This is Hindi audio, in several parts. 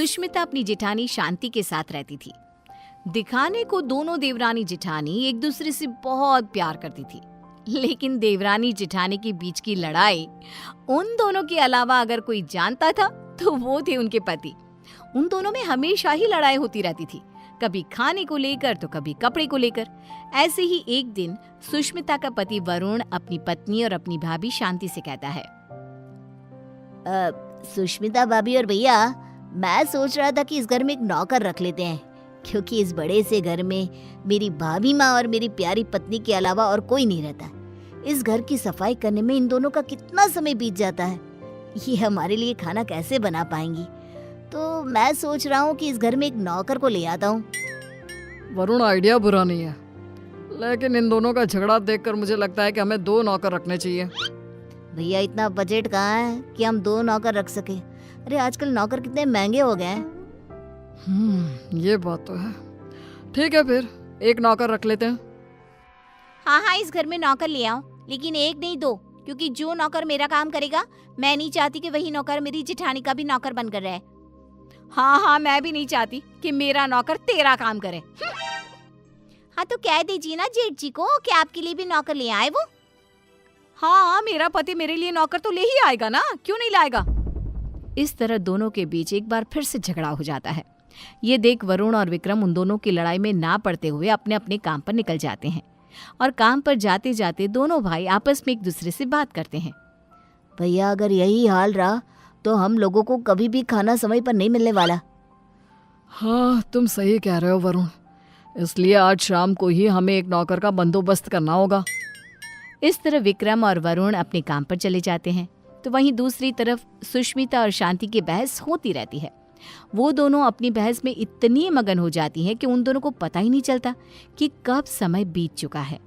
सुष्मिता अपनी जेठानी शांति के साथ रहती थी। दिखाने को दोनों देवरानी जेठानी एक दूसरे से बहुत प्यार करती थी, लेकिन देवरानी जेठानी के बीच की लड़ाई उन दोनों के अलावा अगर कोई जानता था तो वो थे उनके पति। उन दोनों में हमेशा ही लड़ाई होती रहती थी, कभी खाने को लेकर तो कभी कपड़े को लेकर। ऐसे ही एक दिन सुष्मिता का पति वरुण अपनी पत्नी और अपनी भाभी शांति से कहता है, सुष्मिता भाभी और भैया, मैं सोच रहा था कि इस घर में एक नौकर रख लेते हैं, क्योंकि इस बड़े से घर में मेरी भाभी माँ और मेरी प्यारी पत्नी के अलावा और कोई नहीं रहता। इस घर की सफाई करने में इन दोनों का कितना समय बीत जाता है, ये हमारे लिए खाना कैसे बना पाएंगी। तो मैं सोच रहा हूँ कि इस घर में एक नौकर को ले आता हूँ। वरुण, आइडिया बुरा नहीं है, लेकिन इन दोनों का झगड़ा देखकर मुझे लगता है कि हमें 2 नौकर रखने चाहिए। भैया, इतना बजट कहाँ है कि हम 2 नौकर रख सके। अरे आजकल नौकर कितने महंगे हो गए हैं। ये बात तो है। ठीक है, फिर 1 नौकर रख लेते हैं। हाँ, इस घर में नौकर ले आओ, लेकिन 1 नहीं 2, क्योंकि जो नौकर मेरा काम करेगा, मैं नहीं चाहती कि वही नौकर मेरी जेठानी का भी नौकर बनकर रहे। हाँ, मैं भी नहीं चाहती कि मेरा नौकर तेरा काम करे। हाँ, तो कह दीजिए ना जेठ जी को कि आपके लिए भी नौकर ले आए वो। हाँ, मेरा पति मेरे लिए नौकर तो ले ही आएगा ना, क्यों नहीं लाएगा। इस तरह दोनों के बीच एक बार फिर से झगड़ा हो जाता है। ये देख वरुण और विक्रम उन दोनों की लड़ाई में ना पड़ते हुए अपने अपने काम पर निकल जाते हैं, और काम पर जाते जाते दोनों भाई आपस में एक दूसरे से बात करते हैं। भैया, अगर यही हाल रहा तो हम लोगों को कभी भी खाना समय पर नहीं मिलने वाला। हाँ, तुम सही कह रहे हो वरुण, इसलिए आज शाम को ही हमें एक नौकर का बंदोबस्त करना होगा। इस तरह विक्रम और वरुण अपने काम पर चले जाते हैं, तो वहीं दूसरी तरफ सुष्मिता और शांति की बहस होती रहती है। वो दोनों अपनी बहस में इतनी मगन हो जाती हैं कि उन दोनों को पता ही नहीं चलता कि कब समय बीत चुका है।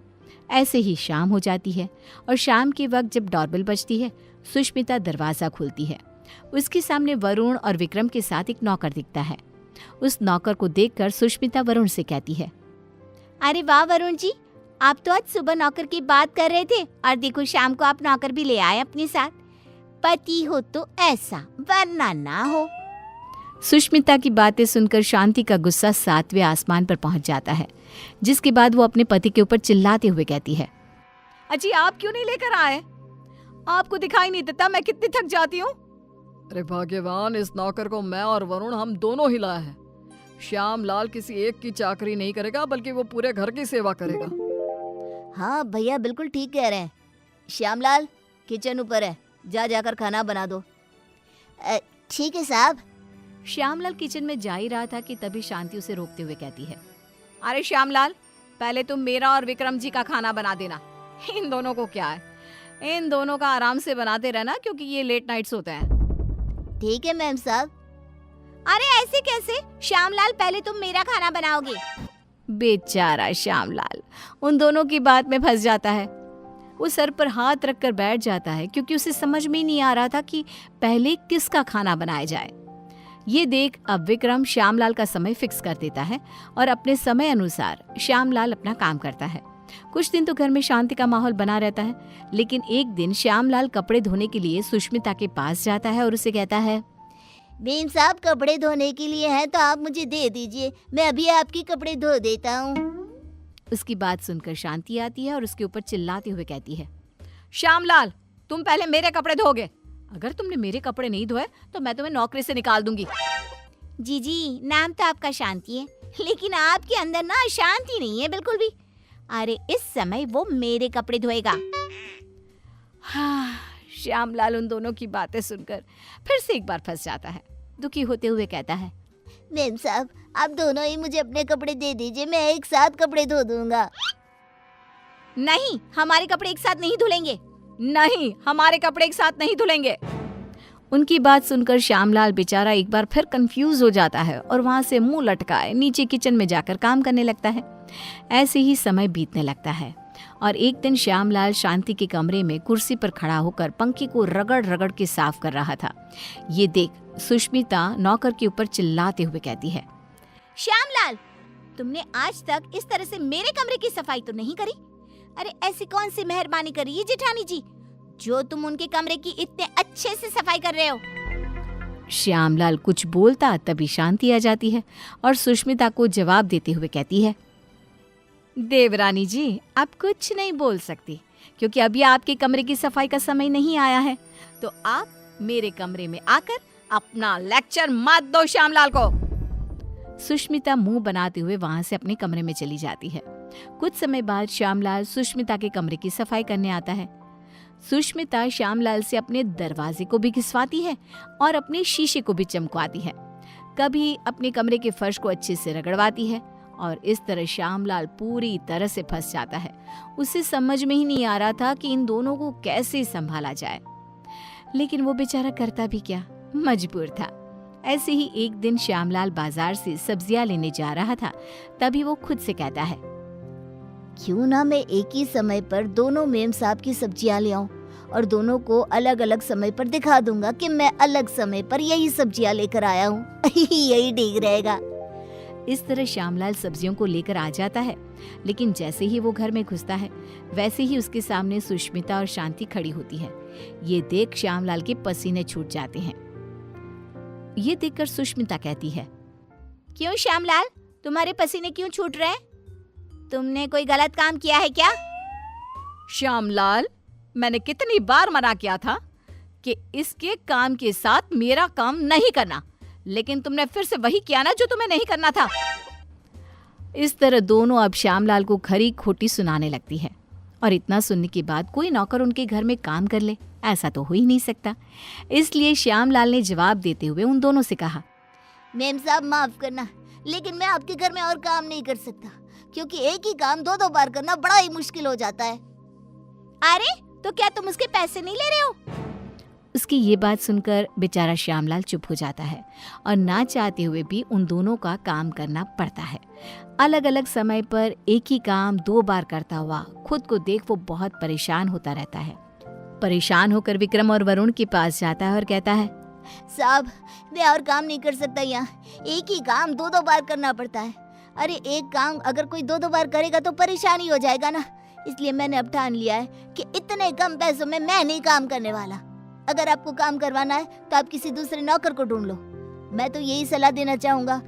ऐसे ही शाम हो जाती है, और शाम के वक्त जब डोरबेल बजती है, सुष्मिता दरवाज़ा खोलती है। उसके सामने वरुण और विक्रम के साथ एक नौकर दिखता है। उस नौकर को देखकर सुष्मिता वरुण से कहती है, अरे वाह वरुण जी, आप तो आज सुबह नौकर की बात कर रहे थे, और देखो शाम को आप नौकर भी ले आए अपने साथ। पति हो तो ऐसा, वरना ना हो। सुष्मिता की बातें सुनकर शांति का गुस्सा 7वें आसमान पर पहुंच जाता है, जिसके बाद वो अपने पति के ऊपर चिल्लाते हुए कहती है, अजी आप क्यों नहीं लेकर आए? आपको दिखाई नहीं देता मैं कितनी थक जाती हूँ? अरे भाग्यवान, इस नौकर को मैं और वरुण हम दोनों ही लाए हैं। श्याम लाल किसी एक की चाकरी नहीं करेगा, बल्कि वो पूरे घर की सेवा करेगा। हाँ भैया, बिल्कुल ठीक कह रहे हैं। श्यामलाल, किचन ऊपर है, जाकर खाना बना दो। ठीक है साहब। श्यामलाल किचन में जा ही रहा था कि तभी शांति उसे रोकते हुए कहती है, अरे श्यामलाल, पहले तुम मेरा और विक्रम जी का खाना बना देना। इन दोनों को क्या है, इन दोनों का आराम से बनाते रहना, क्योंकि ये लेट नाइट्स होते हैं। ठीक है मैम साहब। अरे ऐसे कैसे? श्यामलाल, पहले तुम मेरा खाना बनाओगे। बेचारा श्यामलाल उन दोनों की बात में फंस जाता है। वो सर पर हाथ रखकर बैठ जाता है, क्योंकि उसे समझ में ही नहीं आ रहा था कि पहले किसका खाना बनाया जाए। ये देख अब विक्रम श्यामलाल का समय फिक्स कर देता है, और अपने समय अनुसार श्यामलाल अपना काम करता है। कुछ दिन तो घर में शांति का माहौल बना रहता है, लेकिन एक दिन श्यामलाल कपड़े धोने के लिए सुष्मिता के पास जाता है और उसे कहता है, मेम साहब, कपड़े धोने के लिए हैं तो आप मुझे दे दीजिए, मैं अभी आपके कपड़े धो देता हूँ। उसकी बात सुनकर शांति आती है और उसके ऊपर चिल्लाते हुए कहती है, श्यामलाल, तुम पहले मेरे कपड़े धोगे। अगर तुमने मेरे कपड़े नहीं धोए तो मैं तुम्हें नौकरी से निकाल दूंगी। जी, नाम तो आपका शांति है, लेकिन आपके अंदर ना शांति नहीं है बिल्कुल भी। अरे इस समय वो मेरे कपड़े धोएगा। हाँ, श्यामलाल उन दोनों की बातें सुनकर फिर से एक बार फंस जाता है। दुखी होते हुए कहता है, मेम साहब, आप दोनों ही मुझे अपने कपड़े दे दीजिए, मैं एक साथ कपड़े धो दूंगा। नहीं, हमारे कपड़े एक साथ नहीं धुलेंगे। नहीं, हमारे कपड़े एक साथ नहीं धुलेंगे। उनकी बात सुनकर श्यामलाल बेचारा एक बार फिर कंफ्यूज हो जाता है, और वहां से मुंह लटकाए नीचे किचन में जाकर काम करने लगता है। ऐसे ही समय बीतने लगता है, और एक दिन श्यामलाल शांति के कमरे में कुर्सी पर खड़ा होकर पंखे को रगड़ रगड़ के साफ कर रहा था। ये देख सुष्मिता नौकर के ऊपर चिल्लाते हुए कहती है, श्यामलाल, तुमने आज तक इस तरह से मेरे कमरे की सफाई तो नहीं करी। अरे ऐसी कौन सी मेहरबानी करी है जेठानी जी, जो तुम उनके कमरे की इतने अच्छे से सफाई कर रहे हो। श्यामलाल कुछ बोलता तभी शांति आ जाती है और सुष्मिता को जवाब देते हुए कहती है, देवरानी जी, आप कुछ नहीं बोल सकती क्योंकि अभी आपके कमरे की सफाई का समय नहीं आया है, तो आप मेरे कमरे में आकर अपना लेक्चर मत दो श्यामलाल को। सुष्मिता मुंह बनाते हुए वहां से अपने कमरे में चली जाती है। कुछ समय बाद श्यामलाल सुष्मिता के कमरे की सफाई करने आता है। सुष्मिता श्यामलाल से अपने दरवाजे को भी घिसवाती है और अपने शीशे को भी चमकवाती है। कभी अपने कमरे के फर्श को अच्छे से रगड़वाती है और इस तरह श्यामलाल पूरी तरह से फंस जाता है। उसे समझ में ही नहीं आ रहा था कि इन दोनों को कैसे संभाला जाए, लेकिन वो बेचारा करता भी क्या, मजबूर था। ऐसे ही एक दिन श्यामलाल बाजार से सब्जियां लेने जा रहा था, तभी वो खुद से कहता है, क्यों ना मैं एक ही समय पर दोनों मेम साहब की सब्जियां ले आऊं और दोनों को अलग अलग समय पर दिखा दूंगा कि मैं अलग समय पर यही सब्जियां लेकर आया हूँ। यही ठीक रहेगा। इस तरह श्यामलाल सब्जियों को लेकर आ जाता है, लेकिन जैसे ही वो घर में घुसता है वैसे ही उसके सामने सुष्मिता और शांति खड़ी होती है। ये देख श्यामलाल के पसीने छूट जाते हैं। ये देखकर सुष्मिता कहती है, क्यों श्यामलाल, तुम्हारे पसीने क्यों छूट रहे हैं? तुमने कोई गलत काम किया है क्या? श्यामलाल, मैंने कितनी बार मना किया था कि इसके काम के साथ मेरा काम नहीं करना, लेकिन तुमने फिर से वही किया ना जो तुम्हें नहीं करना था। इस तरह दोनों अब श्यामलाल को खरी खोटी सुनाने लगती है और इतना सुनने के बाद कोई नौकर उनके घर में काम कर ले, ऐसा तो हो ही नहीं सकता। इसलिए श्यामलाल ने जवाब देते हुए उन दोनों से कहा, मेम साहब माफ करना, लेकिन मैं आपके घर में और काम नहीं कर सकता क्योंकि एक ही काम दो बार करना बड़ा ही मुश्किल हो जाता है। अरे तो क्या तुम उसके पैसे नहीं ले रहे हो? उसकी ये बात सुनकर बेचारा श्यामलाल चुप हो जाता है और ना चाहते हुए भी उन दोनों का काम करना पड़ता है। अलग अलग समय पर एक ही काम 2 बार करता हुआ खुद को देख वो बहुत परेशान होता रहता है। परेशान होकर विक्रम और वरुण के पास जाता है और कहता है, साहब मैं और काम नहीं कर सकता, यहाँ एक ही काम 2 बार करना पड़ता है। अरे एक काम अगर कोई 2 बार करेगा तो परेशानी हो जाएगा ना, इसलिए मैंने अब ठान लिया है कि इतने कम पैसों में मैं नहीं काम करने वाला। अगर आपको काम करवाना है तो आप किसी दूसरे नौकर को ढूंढ लो। मैं तो यही सलाह देना चाहूंगा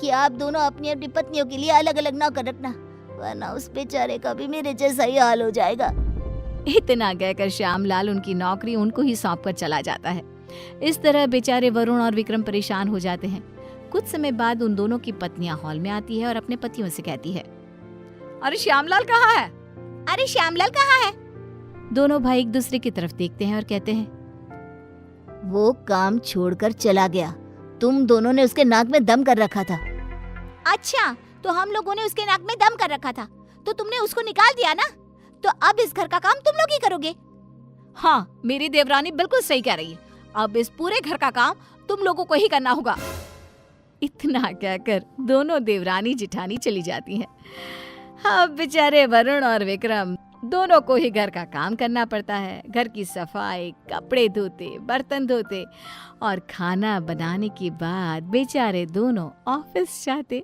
कि आप दोनों अपनी अपनी पत्नियों के लिए अलग अलग नौकर रखना, वरना उस बेचारे का भी मेरे जैसा ही हाल हो जाएगा। इतना कहकर श्यामलाल उनकी नौकरी उनको ही सौंप कर चला जाता है। इस तरह बेचारे वरुण और विक्रम परेशान हो जाते हैं। कुछ समय बाद उन दोनों की पत्नियां हॉल में आती है और अपने पतियों से कहती है, अरे श्यामलाल कहाँ है? अरे श्यामलाल कहाँ है? दोनों भाई एक दूसरे की तरफ देखते हैं और कहते हैं, वो काम छोड़कर चला गया, तुम दोनों ने उसके नाक में दम कर रखा था। अच्छा, तो हम लोगों ने उसके नाक में दम कर रखा था तो तुमने उसको निकाल दिया ना, तो अब इस घर का काम तुम लोग ही करोगे। हाँ, मेरी देवरानी बिल्कुल सही कह रही है, अब इस पूरे घर का काम तुम लोगों को ही करना होगा। इतना कहकर दोनों देवरानी जिठानी चली जाती हैं। अब बेचारे वरुण और विक्रम दोनों को ही घर का काम करना पड़ता है। घर की सफाई, कपड़े धोते, बर्तन धोते और खाना बनाने के बाद बेचारे दोनों ऑफिस जाते।